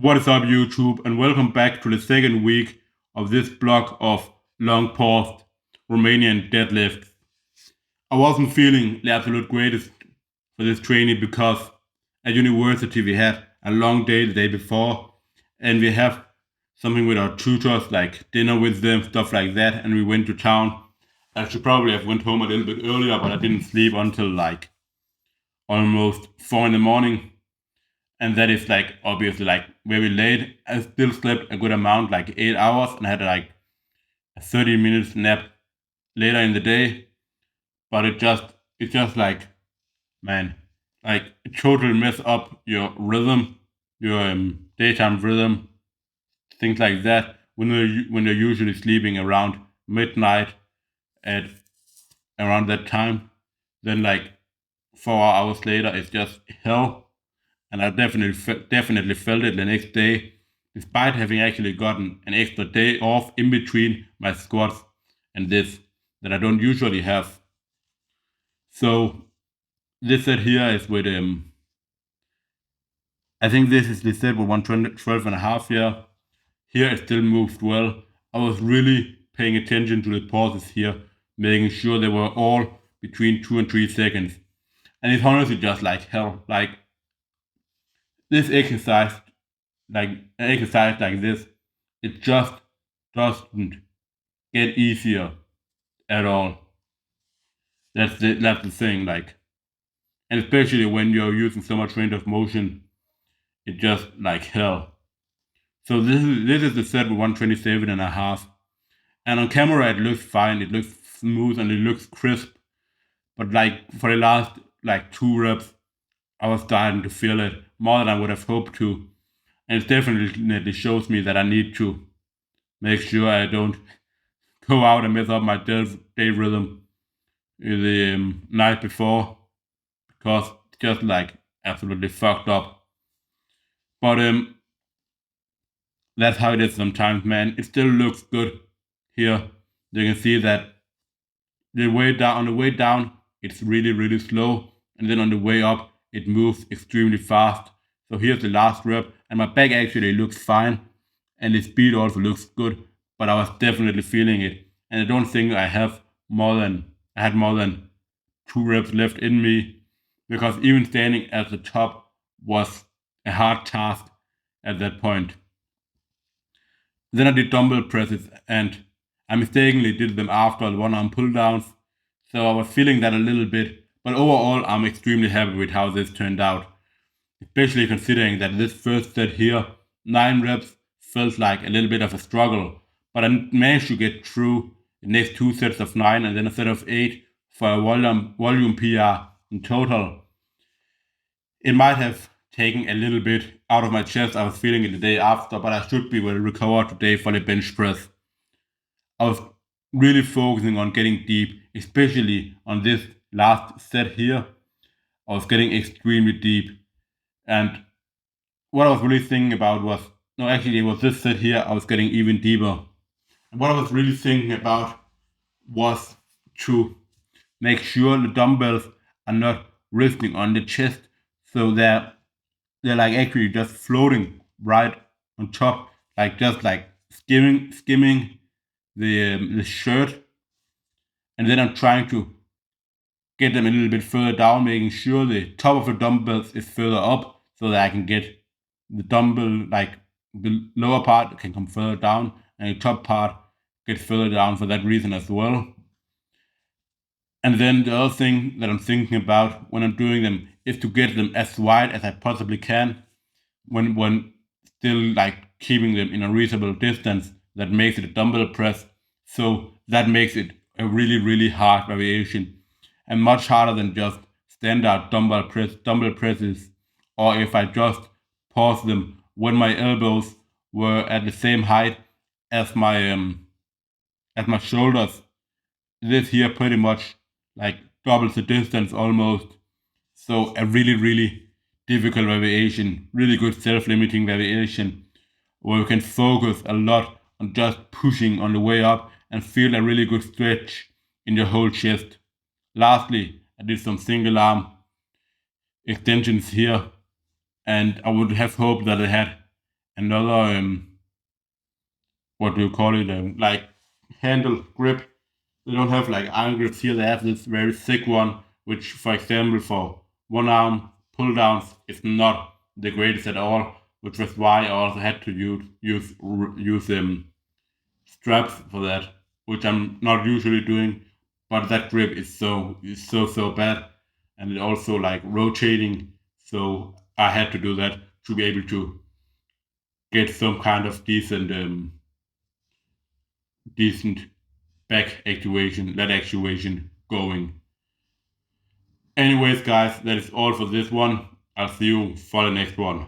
What is up, YouTube, and welcome back to the second week of this block of long paused Romanian deadlifts. I wasn't feeling the absolute greatest for this training because at university we had a long day the day before, and we have something with our tutors, like dinner with them, stuff like that, and we went to town. I should probably have went home a little bit earlier, but I didn't sleep until like almost 4 in the morning, and that is like obviously like very late. I still slept a good amount, like 8 hours, and I had like a 30 minutes nap later in the day. But it's just like, man, like it totally mess up your rhythm, your daytime rhythm, things like that. When you're usually sleeping around midnight at around that time, then like 4 hours later it's just hell. And I definitely felt it the next day, despite having actually gotten an extra day off in between my squats and this that I don't usually have. So this set here is with I think this is the set with 112 and a half here. Here it still moved well. I was really paying attention to the pauses here, making sure they were all between 2 and 3 seconds. And it's honestly just like hell. Like this exercise like this, it just doesn't get easier at all. That's the thing. Like, and especially when you're using so much range of motion, it just like hell. So this is the set with 127 and a half. And on camera it looks fine, it looks smooth and it looks crisp. But like for the last like 2 reps, I was starting to feel it more than I would have hoped to. And it definitely shows me that I need to make sure I don't go out and mess up my day rhythm the night before, because it's just like absolutely fucked up. But that's how it is sometimes, man. It still looks good here. You can see that on the way down, it's really slow, and then on the way up, it moves extremely fast. So here's the last rep, and my back actually looks fine, and the speed also looks good. But I was definitely feeling it, and I don't think I had more than 2 reps left in me, because even standing at the top was a hard task at that point. Then I did dumbbell presses, and I mistakenly did them after the one arm pull downs. So I was feeling that a little bit. But overall, I'm extremely happy with how this turned out, especially considering that this first set here, 9 reps, felt like a little bit of a struggle. But I managed to get through the next 2 sets of 9 and then a set of 8 for a volume PR in total. It might have taken a little bit out of my chest. I was feeling it the day after, but I should be well recovered today for the bench press. I was really focusing on getting deep, especially on this last set here. I was getting extremely deep. And what I was really thinking about was, no, actually, it was this set here, I was getting even deeper. And what I was really thinking about was to make sure the dumbbells are not resting on the chest, so they're like actually just floating right on top, like just like skimming the shirt, and then I'm trying to get them a little bit further down, making sure the top of the dumbbells is further up so that I can get the dumbbell, like the lower part can come further down and the top part gets further down for that reason as well. And then the other thing that I'm thinking about when I'm doing them is to get them as wide as I possibly can, when still like keeping them in a reasonable distance that makes it a dumbbell press. So that makes it a really hard variation, and much harder than just standard dumbbell presses, or if I just pause them when my elbows were at the same height as my shoulders. This here pretty much like doubles the distance almost. So a really difficult variation, really good self-limiting variation, where you can focus a lot on just pushing on the way up and feel a really good stretch in your whole chest. Lastly, I did some single arm extensions here, and I would have hoped that I had another what do you call it, like handle grip. They don't have like iron grips here. They have this very thick one, which, for example, for one arm pull downs, is not the greatest at all. Which was why I also had to use straps for that, which I'm not usually doing. But that grip is so bad, and it also like rotating. So I had to do that to be able to get some kind of decent leg actuation going. Anyways, guys, that is all for this one. I'll see you for the next one.